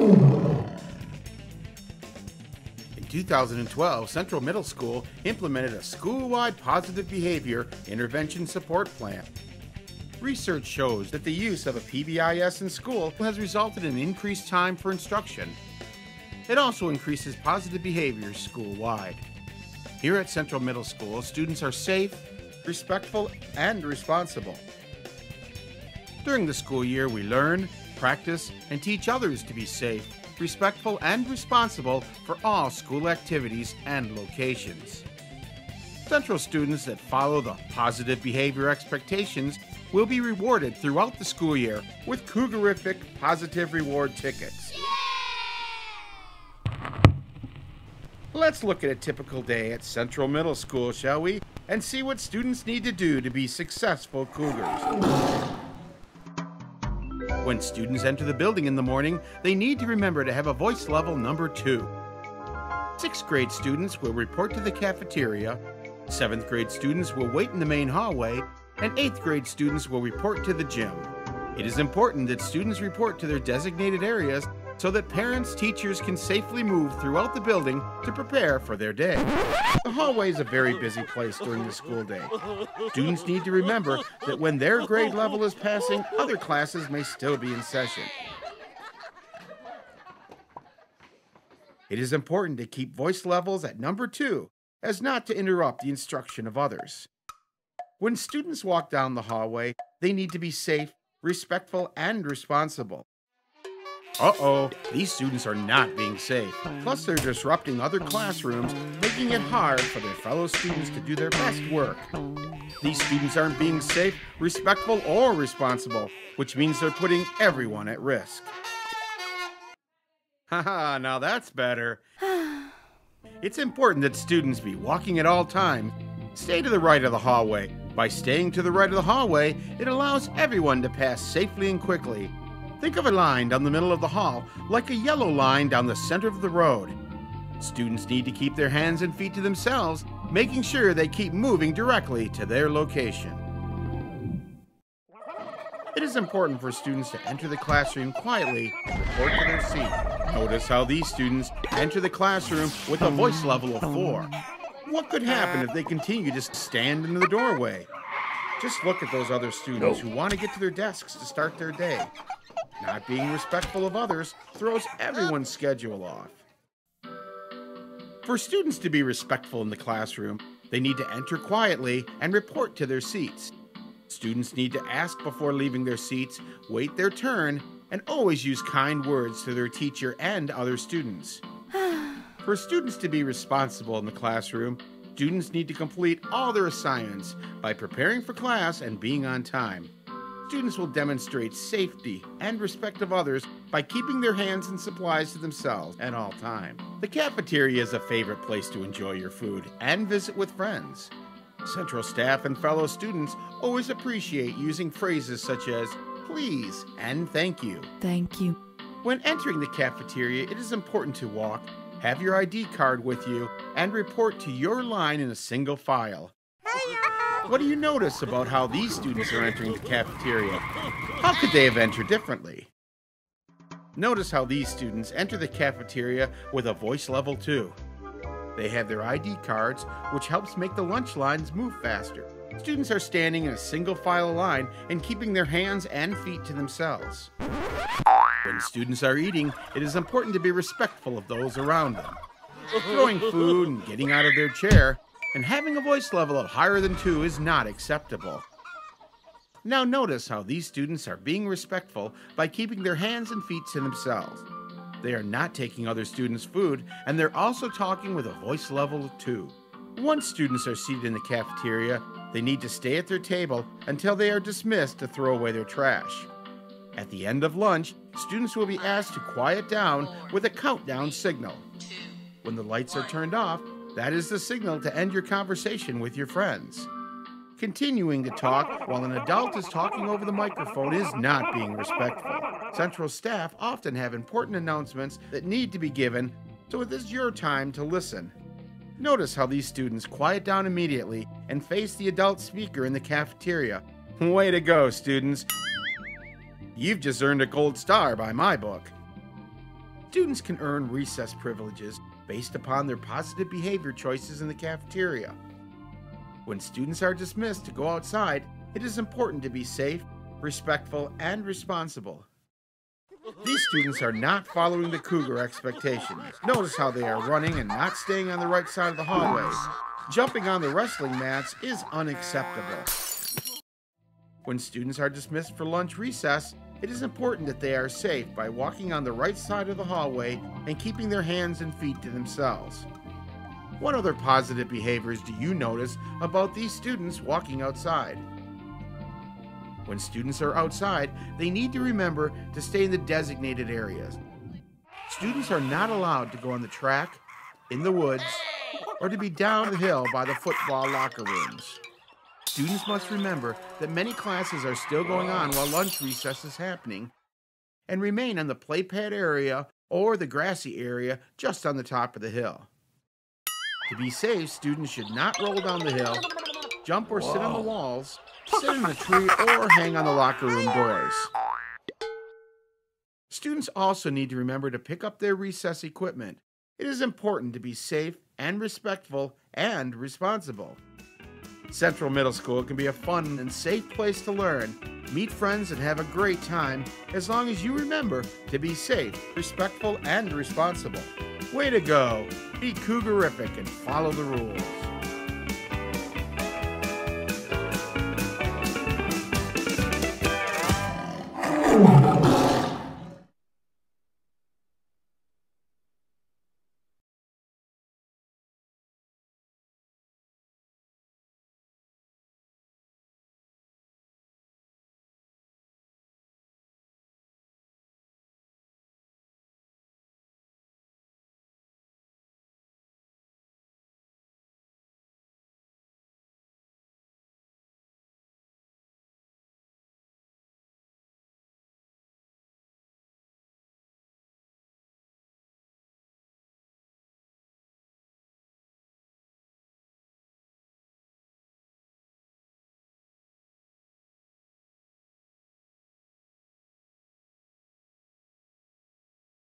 In 2012, Central Middle School implemented a school-wide positive behavior intervention support plan. Research shows that the use of a PBIS in school has resulted in increased time for instruction. It also increases positive behaviors school-wide. Here at Central Middle School, students are safe, respectful, and responsible. During the school year, we learn, practice, and teach others to be safe, respectful, and responsible for all school activities and locations. Central students that follow the positive behavior expectations will be rewarded throughout the school year with Cougarific Positive Reward tickets. Let's look at a typical day at Central Middle School, shall we? And see what students need to do to be successful Cougars. When students enter the building in the morning, they need to remember to have a voice level number 2. 6th grade students will report to the cafeteria, 7th grade students will wait in the main hallway, and 8th grade students will report to the gym. It is important that students report to their designated areas so that parents, teachers can safely move throughout the building to prepare for their day. The hallway is a very busy place during the school day. Students need to remember that when their grade level is passing, other classes may still be in session. It is important to keep voice levels at number 2, as not to interrupt the instruction of others. When students walk down the hallway, they need to be safe, respectful, and responsible. Uh-oh, these students are not being safe. Plus, they're disrupting other classrooms, making it hard for their fellow students to do their best work. These students aren't being safe, respectful, or responsible, which means they're putting everyone at risk. Haha, now that's better. It's important that students be walking at all times. Stay to the right of the hallway. By staying to the right of the hallway, it allows everyone to pass safely and quickly. Think of a line down the middle of the hall, like a yellow line down the center of the road. Students need to keep their hands and feet to themselves, making sure they keep moving directly to their location. It is important for students to enter the classroom quietly and report to their seat. Notice how these students enter the classroom with a voice level of 4. What could happen if they continue to stand in the doorway? Just look at those other students who want to get to their desks to start their day. Not being respectful of others throws everyone's schedule off. For students to be respectful in the classroom, they need to enter quietly and report to their seats. Students need to ask before leaving their seats, wait their turn, and always use kind words to their teacher and other students. For students to be responsible in the classroom, students need to complete all their assignments by preparing for class and being on time. Students will demonstrate safety and respect of others by keeping their hands and supplies to themselves at all times. The cafeteria is a favorite place to enjoy your food and visit with friends. Central staff and fellow students always appreciate using phrases such as please and thank you. Thank you. When entering the cafeteria, it is important to walk, have your ID card with you, and report to your line in a single file. What do you notice about how these students are entering the cafeteria? How could they have entered differently? Notice how these students enter the cafeteria with a voice level 2. They have their ID cards, which helps make the lunch lines move faster. Students are standing in a single file line and keeping their hands and feet to themselves. When students are eating, it is important to be respectful of those around them. Throwing food and getting out of their chair and having a voice level of higher than 2 is not acceptable. Now notice how these students are being respectful by keeping their hands and feet to themselves. They are not taking other students' food, and they're also talking with a voice level of 2. Once students are seated in the cafeteria, they need to stay at their table until they are dismissed to throw away their trash. At the end of lunch, students will be asked to quiet down with a countdown signal. When the lights are turned off, that is the signal to end your conversation with your friends. Continuing to talk while an adult is talking over the microphone is not being respectful. Central staff often have important announcements that need to be given, so it is your time to listen. Notice how these students quiet down immediately and face the adult speaker in the cafeteria. Way to go, students. You've just earned a gold star by my book. Students can earn recess privileges based upon their positive behavior choices in the cafeteria. When students are dismissed to go outside, it is important to be safe, respectful, and responsible. These students are not following the cougar expectations. Notice how they are running and not staying on the right side of the hallway. Jumping on the wrestling mats is unacceptable. When students are dismissed for lunch recess, it is important that they are safe by walking on the right side of the hallway and keeping their hands and feet to themselves. What other positive behaviors do you notice about these students walking outside? When students are outside, they need to remember to stay in the designated areas. Students are not allowed to go on the track, in the woods, or to be down the hill by the football locker rooms. Students must remember that many classes are still going on while lunch recess is happening, and remain on the playpad area or the grassy area just on the top of the hill. To be safe, students should not roll down the hill, jump or sit on the walls, sit in a tree, or hang on the locker room doors. Students also need to remember to pick up their recess equipment. It is important to be safe and respectful and responsible. Central Middle School can be a fun and safe place to learn, meet friends, and have a great time as long as you remember to be safe, respectful, and responsible. Way to go! Be cougarific and follow the rules.